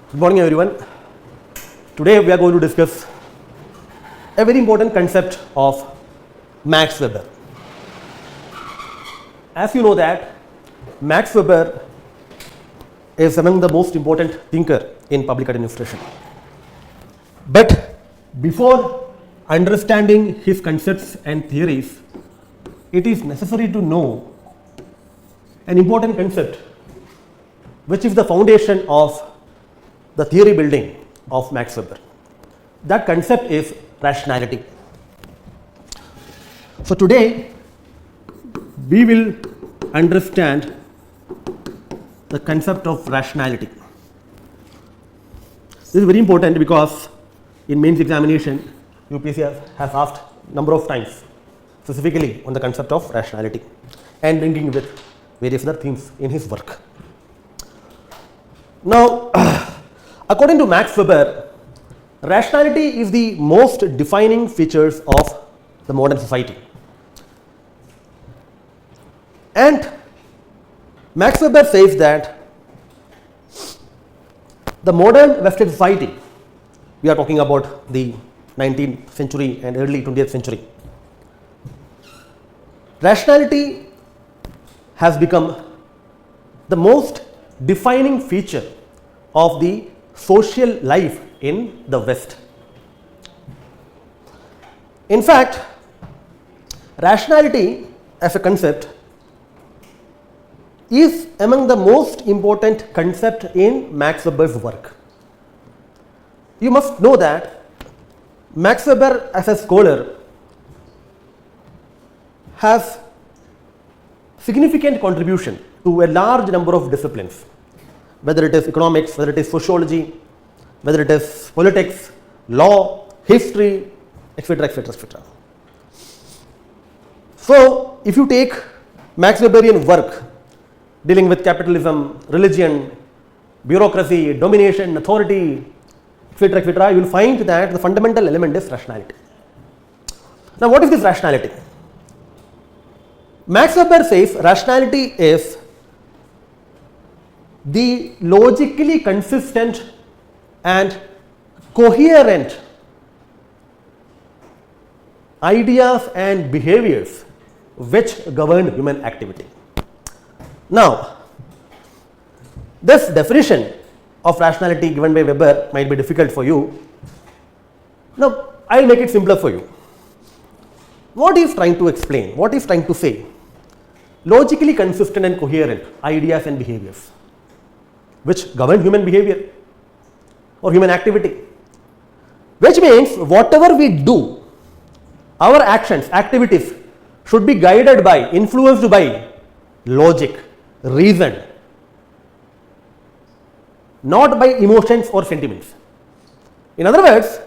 Good morning everyone. Today we are going to discuss a very important concept of Max Weber. As you know that Max Weber is among the most important thinker in public administration. But before understanding his concepts and theories, it is necessary to know an important concept which is the foundation of the theory building of Max Weber. That concept is rationality. So today we will understand the concept of rationality. This is very important because in mains examination UPSC has asked number of times specifically on the concept of rationality and linking with various other themes in his work. Now, according to Max Weber, rationality is the most defining features of the modern society. And Max Weber says that the modern Western society, we are talking about the 19th century and early 20th century, rationality has become the most defining feature of the social life in the West. In fact, rationality as a concept is among the most important concept in Max Weber's work. You must know that Max Weber as a scholar has significant contribution to a large number of disciplines, whether it is economics, whether it is sociology, whether it is politics, law, history, etc., etc., etc. So, if you take Max Weberian work dealing with capitalism, religion, bureaucracy, domination, authority, etc., etc., you will find that the fundamental element is rationality. Now, what is this rationality? Max Weber says rationality is the logically consistent and coherent ideas and behaviors which govern human activity. Now, this definition of rationality given by Weber might be difficult for you. Now, I will make it simpler for you. What he is trying to explain, what he is trying to say? Logically consistent and coherent ideas and behaviors which govern human behavior or human activity, which means whatever we do, our actions, activities should be guided by, influenced by logic, reason, not by emotions or sentiments. In other words,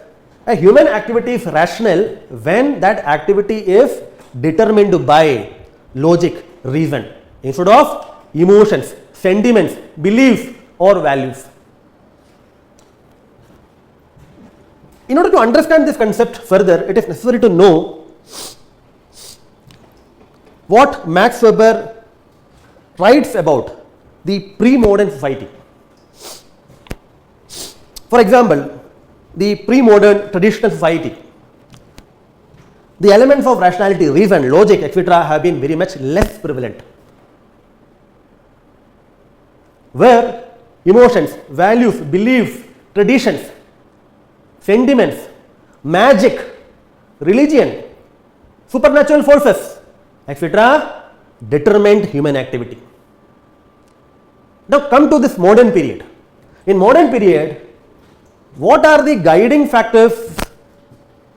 a human activity is rational when that activity is determined by logic, reason, instead of emotions, sentiments, beliefs or values. In order to understand this concept further, it is necessary to know what Max Weber writes about the pre-modern society. For example, the pre-modern traditional society, the elements of rationality, reason, logic, etc. have been very much less prevalent, where emotions, values, beliefs, traditions, sentiments, magic, religion, supernatural forces, etc. determined human activity. Now come to this modern period. In modern period, what are the guiding factors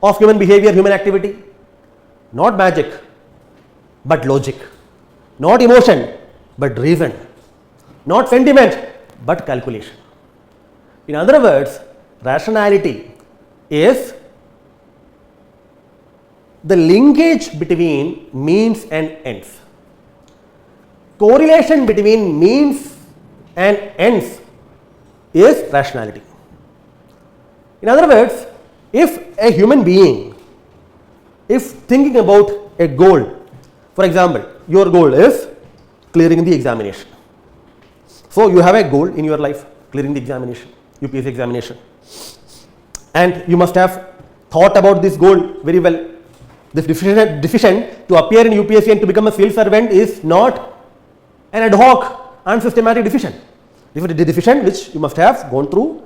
of human behavior, human activity? Not magic, but logic. Not emotion, but reason. Not sentiment, but calculation. In other words, rationality is the linkage between means and ends. Correlation between means and ends is rationality. In other words, if a human being is thinking about a goal, for example, your goal is clearing the examination. So, you have a goal in your life, clearing the examination. UPSC examination. And you must have thought about this goal very well. This decision to appear in UPSC and to become a civil servant is not an ad hoc, unsystematic decision. This is a decision which you must have gone through,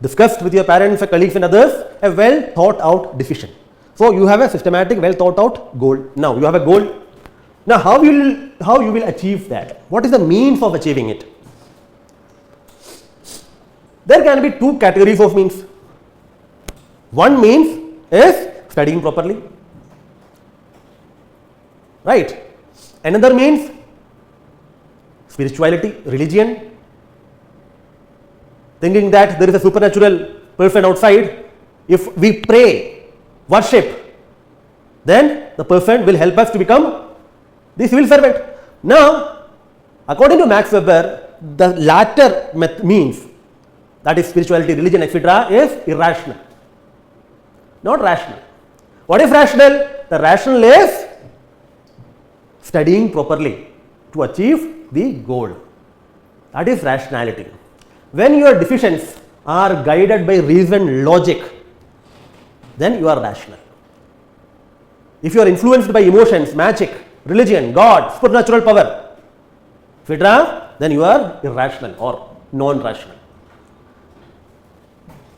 discussed with your parents, colleagues and others, a well thought out decision. So, you have a systematic, well thought out goal. Now, you have a goal. Now, how you will achieve that? What is the means of achieving it? There can be two categories of means. One means is studying properly, right? Another means spirituality, religion, thinking that there is a supernatural person outside. If we pray, worship, then the person will help us to become the civil servant. Now, according to Max Weber, the latter means, that is spirituality, religion, etc., is irrational, not rational. What is rational? The rational is studying properly to achieve the goal. That is rationality. When your decisions are guided by reason, logic, then you are rational. If you are influenced by emotions, magic, religion, God, supernatural power, etc., then you are irrational or non-rational.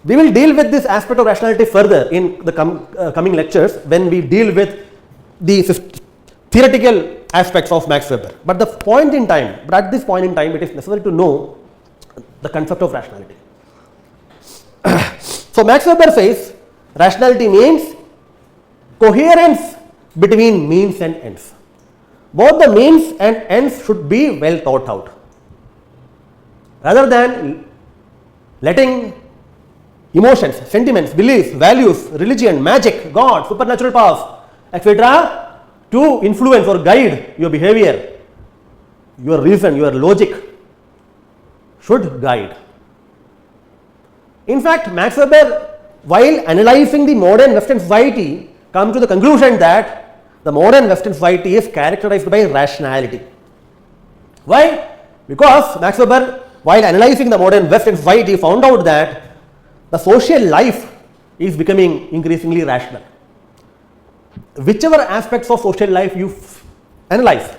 We will deal with this aspect of rationality further in the coming lectures when we deal with the theoretical aspects of Max Weber. But at this point in time, it is necessary to know the concept of rationality. So, Max Weber says rationality means coherence between means and ends. Both the means and ends should be well thought out. Rather than letting emotions, sentiments, beliefs, values, religion, magic, God, supernatural powers, etc., to influence or guide your behavior, your reason, your logic should guide. In fact, Max Weber, while analyzing the modern Western society, comes to the conclusion that the modern Western society is characterized by rationality. Why? Because Max Weber, while analyzing the modern Western society, found out that the social life is becoming increasingly rational. Whichever aspects of social life you analyze,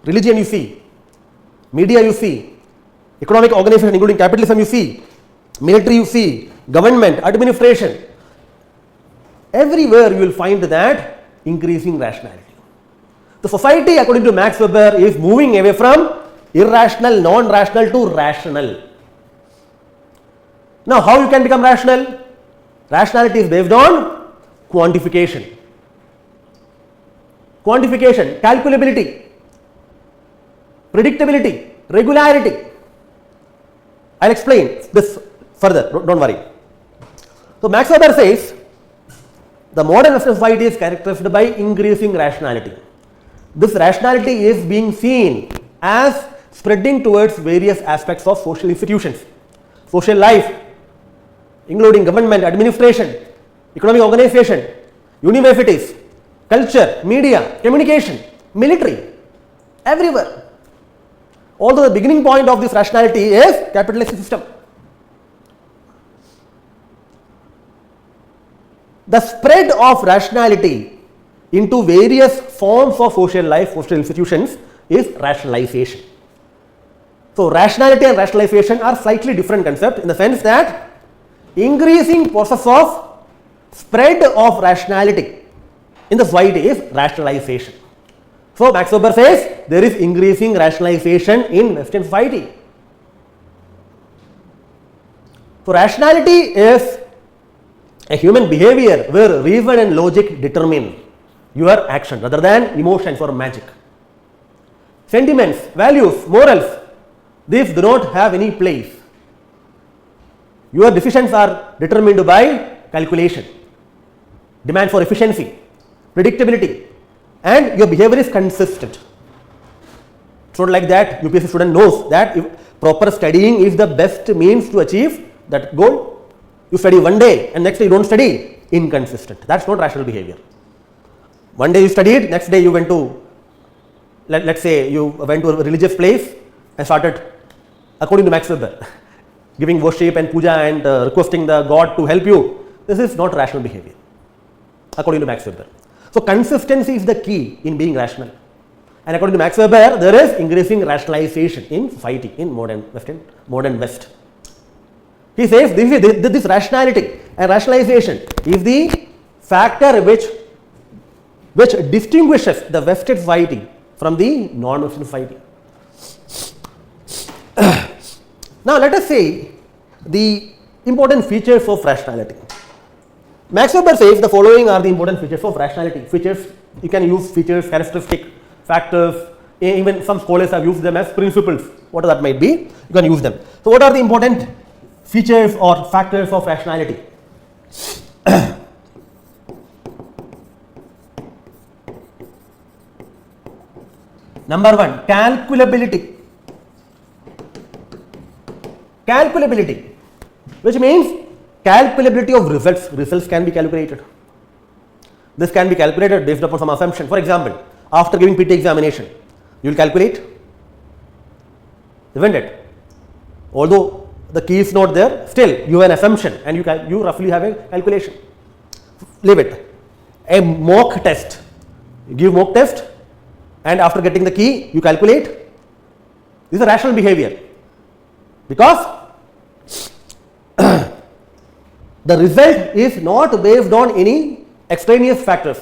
religion you see, media you see, economic organization including capitalism you see, military you see, government, administration, everywhere you will find that increasing rationality. The society, according to Max Weber, is moving away from irrational, non-rational to rational. Now, how you can become rational? Rationality is based on quantification. Quantification, calculability, predictability, regularity. I will explain this further, don't worry. So, Max Weber says the modern Western society is characterized by increasing rationality. This rationality is being seen as spreading towards various aspects of social institutions, social life, including government, administration, economic organization, universities, culture, media, communication, military, everywhere. Although the beginning point of this rationality is capitalist system. The spread of rationality into various forms of social life, social institutions is rationalization. So, rationality and rationalization are slightly different concepts in the sense that increasing process of spread of rationality in the society is rationalization. So, Max Weber says there is increasing rationalization in Western society. So, rationality is a human behavior where reason and logic determine your action rather than emotions or magic. Sentiments, values, morals, these do not have any place. Your decisions are determined by calculation, demand for efficiency, predictability, and your behavior is consistent. It's not like that UPSC student knows that if proper studying is the best means to achieve that goal. You study one day and next day you don't study, inconsistent. That's not rational behavior. One day you studied, next day you went to, let's say you went to a religious place and started, according to Max Weber, giving worship and puja and requesting the God to help you, this is not rational behavior according to Max Weber. So, consistency is the key in being rational, and according to Max Weber, there is increasing rationalization in society in modern West. He says this rationality and rationalization is the factor which distinguishes the Western society from the non-Western society. Now, let us say the important features of rationality. Max Weber says the following are the important features of rationality. Features, you can use features, characteristic, factors, even some scholars have used them as principles, whatever that might be, you can use them. So, what are the important features or factors of rationality? Number one, calculability. Calculability, which means calculability of results. Results can be calculated. This can be calculated based upon some assumption. For example, after giving PT examination, you will calculate, isn't it? Although the key is not there, still you have an assumption and you roughly have a calculation. Leave it. A mock test, you give mock test and after getting the key, you calculate. This is a rational behavior, because the result is not based on any extraneous factors.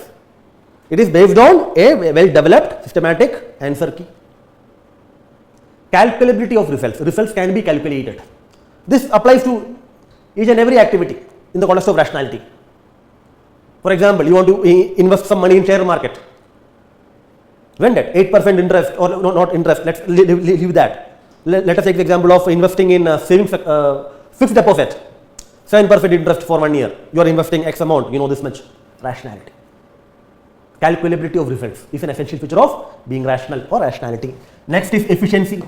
It is based on a well developed systematic answer key. Calculability of results. Results can be calculated. This applies to each and every activity in the context of rationality. For example, you want to invest some money in share market. When that 8% interest, or no, not interest, let's leave that. Let us take the example of investing in savings fixed deposit, 7% interest for 1 year. You are investing X amount, you know this much. Rationality. Calculability of results is an essential feature of being rational or rationality. Next is efficiency.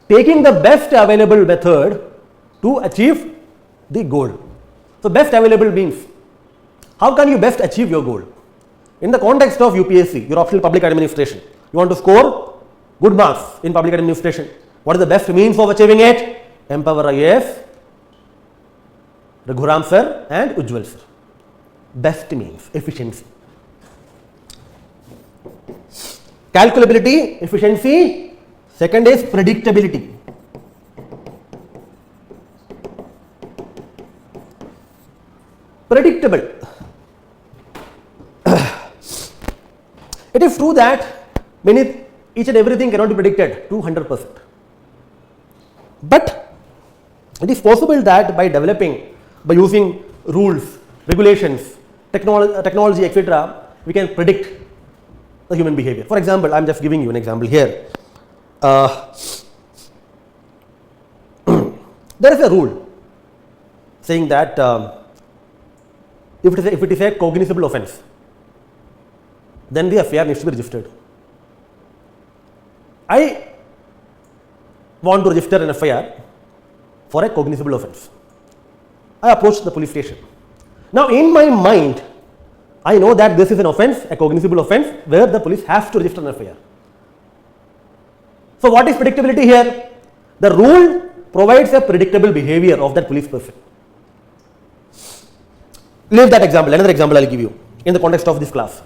Taking the best available method to achieve the goal. So, best available means, how can you best achieve your goal? In the context of UPSC, your optional public administration, you want to score good marks in public administration. What is the best means of achieving it? Empower IAS, Raghuram sir and Ujjwal sir. Best means, efficiency. Calculability, efficiency. Second is predictability. Predictable. It is true that each and everything cannot be predicted to 100%. But it is possible that by using rules, regulations, technology, etc., we can predict the human behavior. For example, I am just giving you an example here. There is a rule saying that if it is a cognizable offence, then the FIR needs to be registered. I want to register an FIR for a cognizable offence. I approach the police station. Now, in my mind, I know that this is an offence, a cognizable offence, where the police has to register an FIR. So, what is predictability here? The rule provides a predictable behavior of that police person. Leave that example. Another example I will give you in the context of this class.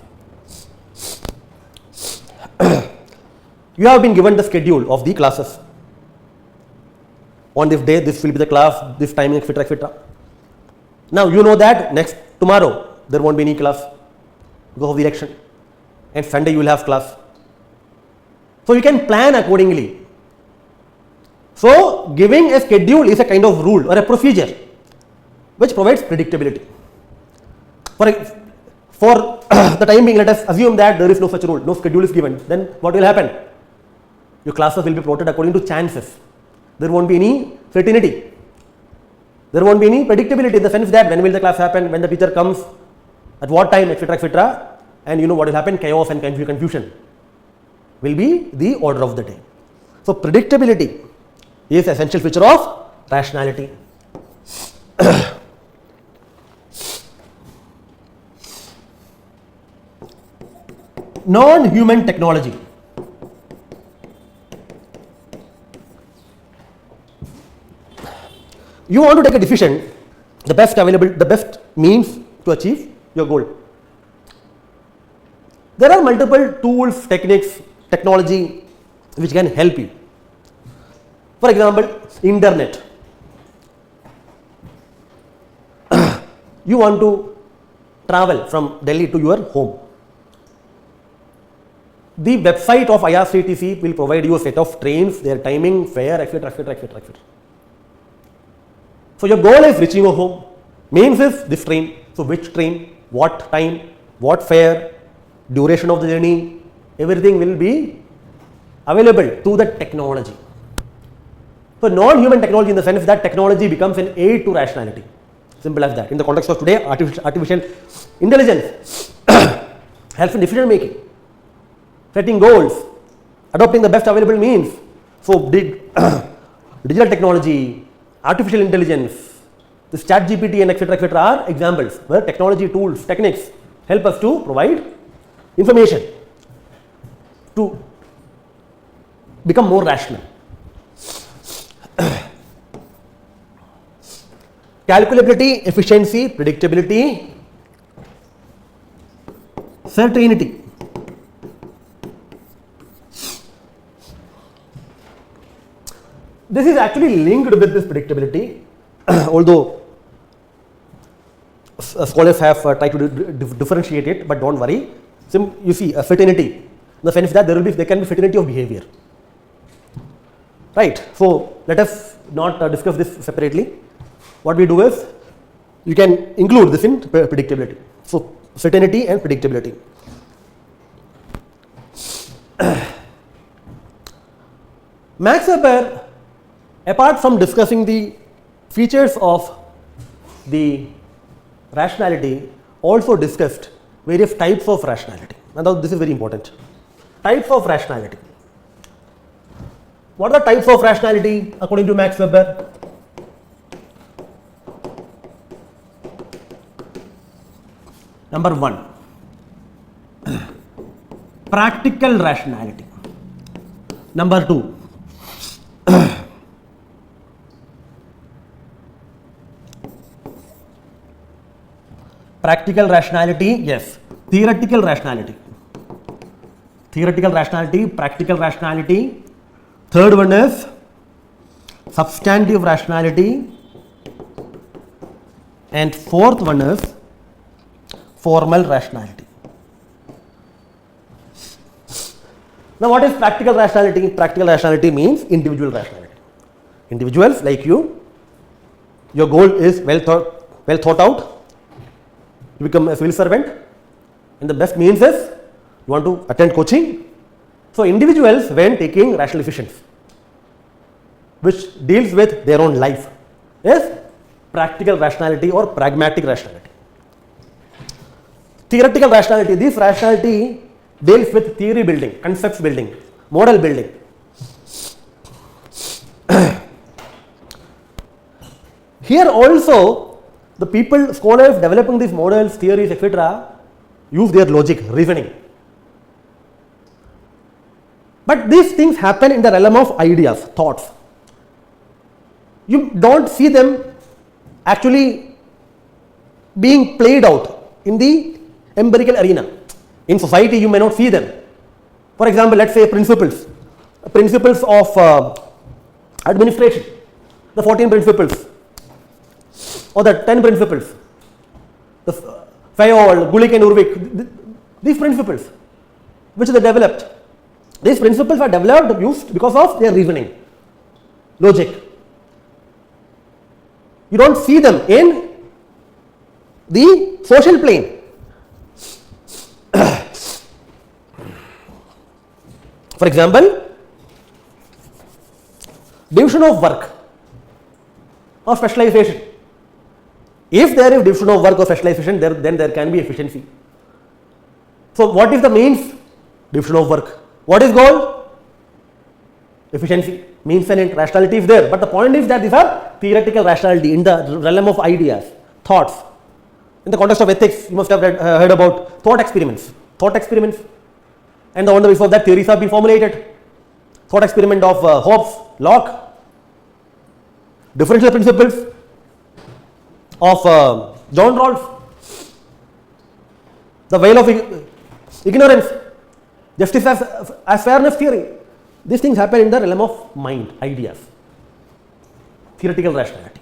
You have been given the schedule of the classes. On this day, this will be the class, this timing, etc., etc. Now, you know that tomorrow there won't be any class because of the election, and Sunday you will have class. So, you can plan accordingly. So, giving a schedule is a kind of rule or a procedure which provides predictability. For the time being, let us assume that there is no such rule, no schedule is given. Then what will happen? Your classes will be plotted according to chances. There won't be any certainty. There won't be any predictability in the sense that when will the class happen, when the teacher comes, at what time, etc., etc. And you know what will happen? Chaos and confusion will be the order of the day. So, predictability is an essential feature of rationality. Non-human technology. you want to take a decision, the best means to achieve your goal. There are multiple tools, techniques, technology which can help you. For example, internet. You want to travel from Delhi to your home. The website of IRCTC will provide you a set of trains, their timing, fare, etc., etc., etc., etc. So your goal is reaching your home. Means is this train. So which train, what time, what fare, duration of the journey, everything will be available through the technology. So non-human technology in the sense that technology becomes an aid to rationality. Simple as that. In the context of today, artificial intelligence helps in decision making, setting goals, adopting the best available means. So digital technology, artificial intelligence, this ChatGPT and etc. are examples where technology tools, techniques help us to provide information to become more rational. Calculability, efficiency, predictability, certainty. This is actually linked with this predictability, although scholars have tried to differentiate it, but don't worry. You see, certainty, in the sense that there can be certainty of behavior. Right. So let us not discuss this separately. What we do is, you can include this in predictability. So certainty and predictability. Max Weber, apart from discussing the features of the rationality, also discussed various types of rationality. Now this is very important. Types of rationality. What are the types of rationality according to Max Weber? Number 1, practical rationality. Number 2, practical rationality, yes. Theoretical rationality. Theoretical rationality, practical rationality. Third one is substantive rationality. And fourth one is formal rationality. Now what is practical rationality? Practical rationality means individual rationality. Individuals like you, your goal is well thought out, you become a civil servant, and the best means is you want to attend coaching. So individuals, when taking rational decisions which deals with their own life, is practical rationality or pragmatic rationality. Theoretical rationality, this rationality deals with theory building, concepts building, model building. Here also the people, scholars developing these models, theories, etc. use their logic, reasoning. But these things happen in the realm of ideas, thoughts. You don't see them actually being played out in the empirical arena. In society you may not see them. For example, let's say principles of administration, the 14 principles or the 10 principles, the Fayol, Gulick and Urvik, these principles which they developed, these principles are developed used because of their reasoning, logic. You don't see them in the social plane. For example, division of work or specialization. If there is division of work or specialization, then there can be efficiency. So what is the means? Division of work. What is goal? Efficiency. Means and end. Rationality is there. But the point is that these are theoretical rationality in the realm of ideas, thoughts. In the context of ethics, you must have heard about thought experiments. Thought experiments. And on the basis of that, theories have been formulated. Thought experiment of Hobbes, Locke, differential principles, of John Rawls, the veil of ignorance, justice as fairness theory. These things happen in the realm of mind, ideas, theoretical rationality,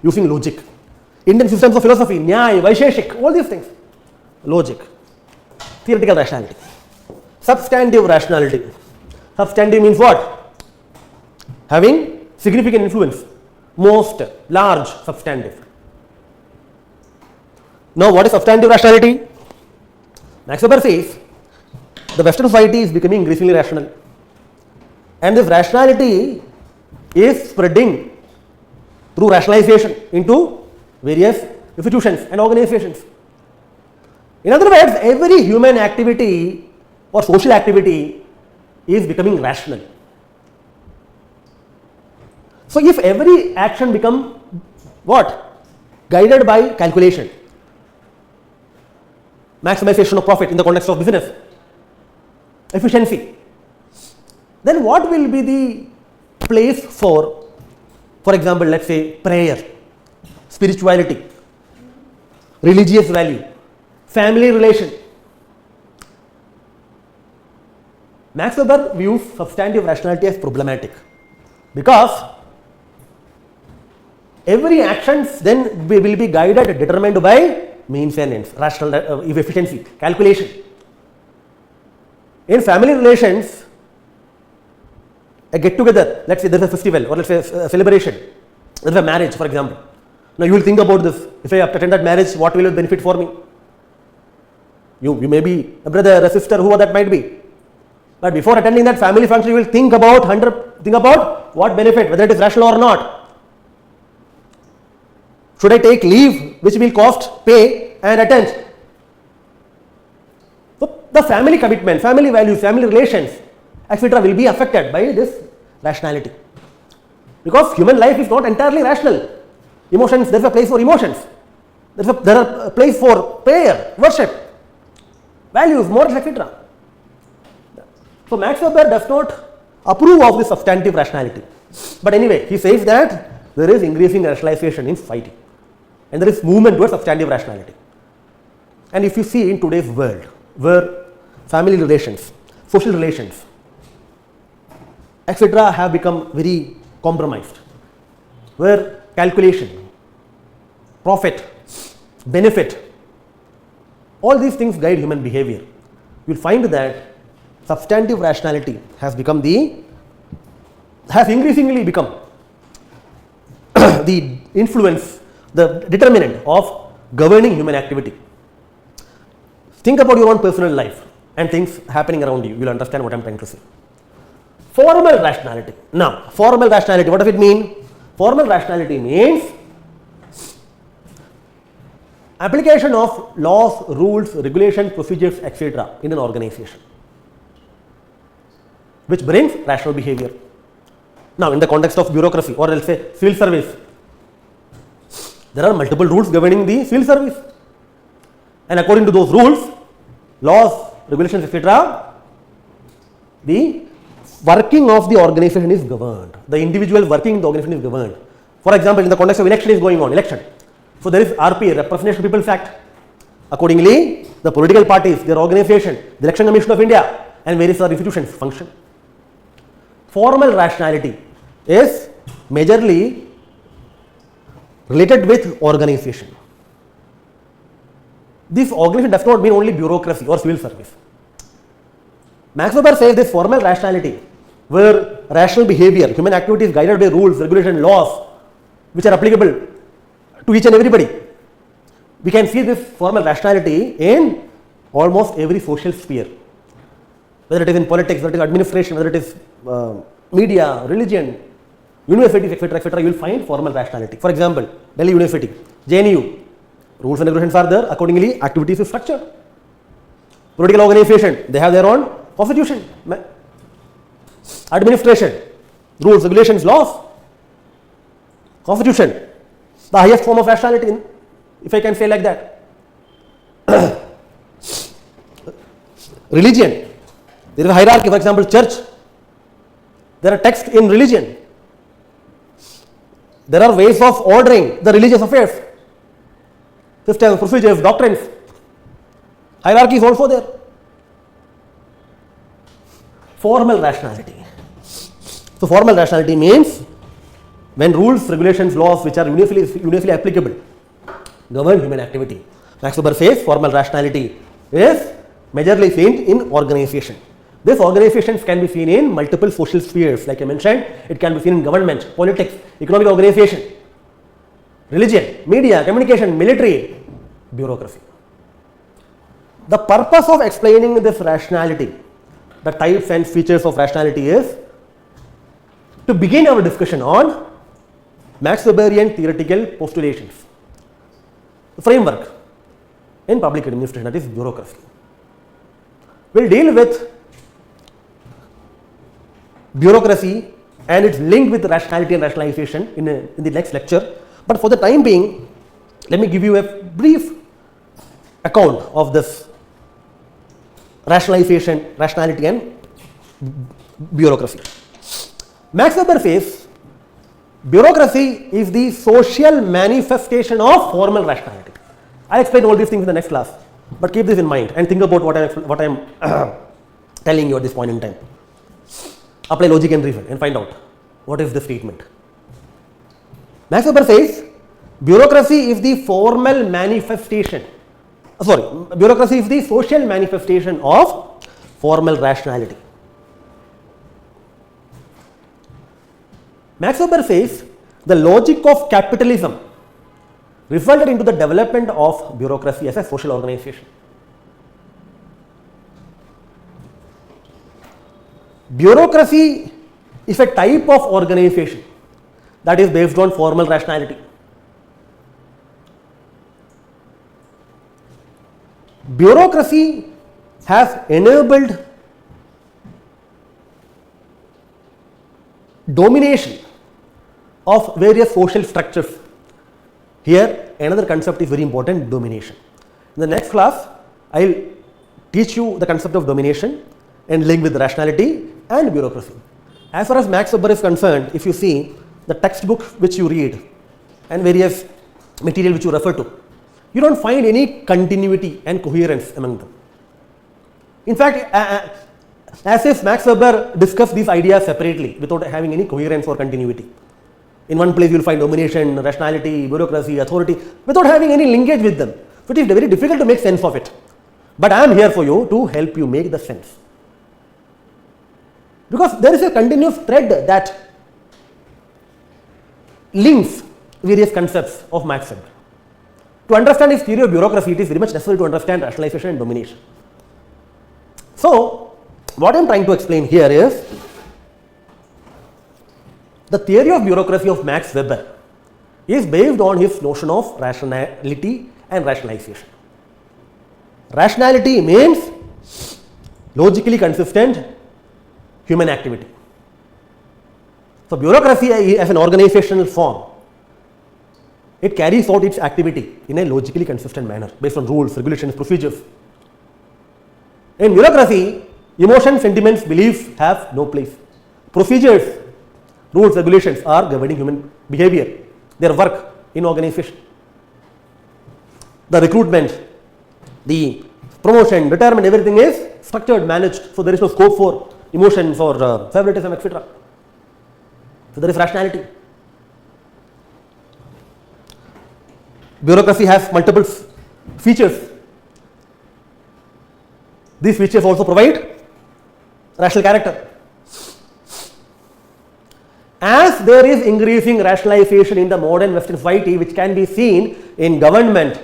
using logic. Indian systems of philosophy, Nyaya, Vaisheshik, all these things, logic, theoretical rationality. Substantive rationality. Substantive means what? Having significant influence, most, large, substantive. Now, what is substantive rationality? Max Weber says the Western society is becoming increasingly rational, and this rationality is spreading through rationalization into various institutions and organizations. In other words, every human activity or social activity is becoming rational. So, if every action become what? Guided by calculation, maximization of profit in the context of business, efficiency, then what will be the place for example, let us say prayer, spirituality, religious value, family relation? Max Weber views substantive rationality as problematic, because every actions then will be guided and determined by means and ends, rational efficiency, calculation. In family relations, a get together, let us say there is a festival or let us say a celebration, there is a marriage for example. Now you will think about this, if I attend that marriage, what will it benefit for me? You may be a brother, a sister, whoever that might be. But before attending that family function, you will think about what benefit, whether it is rational or not. Should I take leave which will cost pay and attend? So, the family commitment, family values, family relations, etc. will be affected by this rationality, because human life is not entirely rational. Emotions, there is a place for emotions, there is a place for prayer, worship, values, morals, etc. So, Max Weber does not approve of this substantive rationality, but anyway he says that there is increasing rationalization in society and there is movement towards substantive rationality. And if you see in today's world, where family relations, social relations, etc. have become very compromised, where calculation, profit, benefit, all these things guide human behavior, you will find that substantive rationality has increasingly become the influence, the determinant of governing human activity. Think about your own personal life and things happening around you, you will understand what I am trying to say. Formal rationality. Now, formal rationality, what does it mean? Formal rationality means application of laws, rules, regulations, procedures, etc. in an organization, which brings rational behavior. Now, in the context of bureaucracy or let's say civil service, there are multiple rules governing the civil service, and according to those rules, laws, regulations, etc., the working of the organization is governed, the individual working in the organization is governed. For example, in the context of election is going on, election. So, there is RP, Representation of People's Act. Accordingly, the political parties, their organization, the Election Commission of India and various other institutions function. Formal rationality is majorly related with organization. This organization does not mean only bureaucracy or civil service. Max Weber says this formal rationality, where rational behavior, human activity is guided by rules, regulations, laws, which are applicable to each and everybody. We can see this formal rationality in almost every social sphere, whether it is in politics, whether it is administration, whether it is media, religion, universities, etc., etc. You will find formal rationality. For example, Delhi University, JNU, rules and regulations are there, accordingly activities is structured. Political organization, they have their own constitution, administration, rules, regulations, laws, constitution, the highest form of rationality, if I can say like that. Religion, there is a hierarchy, for example, church, there are texts in religion, there are ways of ordering the religious affairs. systems, procedures, doctrines. Hierarchy is also there. Formal rationality. So, formal rationality means when rules, regulations, laws which are universally applicable govern human activity. Max Weber says formal rationality is majorly seen in organization. These organizations can be seen in multiple social spheres, like I mentioned. It can be seen in government, politics, economic organization, religion, media, communication, military, bureaucracy. The purpose of explaining this rationality, the types and features of rationality, is to begin our discussion on Max Weberian theoretical postulations. The framework in public administration, that is bureaucracy. We will deal with bureaucracy and its link with rationality and rationalization in the next lecture. But for the time being, let me give you a brief account of this rationality and bureaucracy. Max Weber says bureaucracy is the social manifestation of formal rationality. I will explain all these things in the next class, but keep this in mind and think about what I am telling you at this point in time. Apply logic and reason and find out what is the statement. Max Weber says bureaucracy is the formal manifestation, bureaucracy is the social manifestation of formal rationality. Max Weber says the logic of capitalism resulted into the development of bureaucracy as a social organization. Bureaucracy is a type of organization that is based on formal rationality. Bureaucracy has enabled domination of various social structures. Here another concept is very important, domination. In the next class I will teach you the concept of domination and link with rationality and bureaucracy. As far as Max Weber is concerned, if you see the textbook which you read and various material which you refer to, you do not find any continuity and coherence among them. In fact, as if Max Weber discussed these ideas separately without having any coherence or continuity. In one place you will find domination, rationality, bureaucracy, authority without having any linkage with them. So, it is very difficult to make sense of it. But I am here for you to help you make the sense. Because there is a continuous thread that links various concepts of Max Weber. To understand his theory of bureaucracy, it is very much necessary to understand rationalization and domination. So, what I am trying to explain here is the theory of bureaucracy of Max Weber is based on his notion of rationality and rationalization. Rationality means logically consistent human activity. So, bureaucracy as an organizational form, it carries out its activity in a logically consistent manner based on rules, regulations, procedures. In bureaucracy, emotions, sentiments, beliefs have no place. Procedures, rules, regulations are governing human behavior, their work in organization. The recruitment, the promotion, retirement, everything is structured, managed. So, there is no scope for emotions or favoritism, etc. So, there is rationality. Bureaucracy has multiple features. These features also provide rational character. As there is increasing rationalization in the modern Western society, which can be seen in government,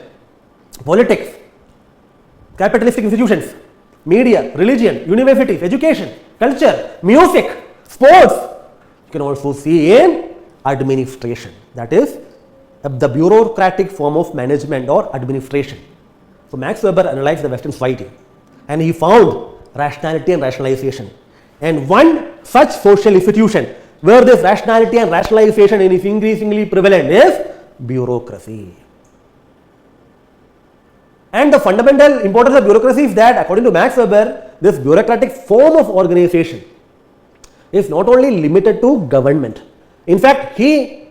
politics, capitalistic institutions, media, religion, universities, education, culture, music, sports, you can also see in administration, that is the bureaucratic form of management or administration. So, Max Weber analyzed the Western society and he found rationality and rationalization, and one such social institution where this rationality and rationalization is increasingly prevalent is bureaucracy. And the fundamental importance of bureaucracy is that, according to Max Weber, this bureaucratic form of organization is not only limited to government. In fact, he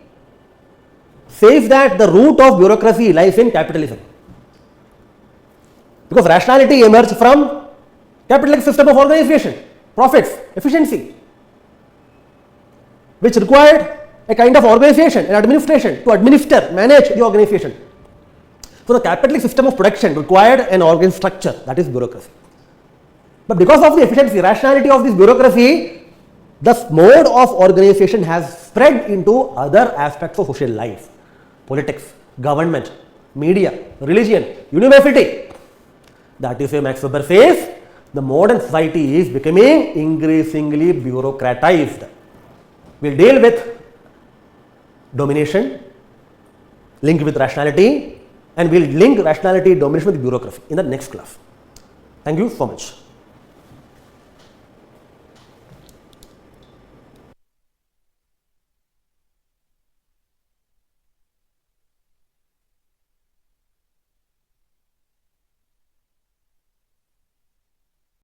says that the root of bureaucracy lies in capitalism. because rationality emerged from capitalistic system of organization, profits, efficiency, which required a kind of organization and administration to administer, manage the organization. So the capitalist system of production required an organ structure, that is bureaucracy. But because of the efficiency, rationality of this bureaucracy, the mode of organization has spread into other aspects of social life, politics, government, media, religion, university. That is why Max Weber says the modern society is becoming increasingly bureaucratized. We will deal with domination linked with rationality, and we will link rationality domination with bureaucracy in the next class. Thank you so much.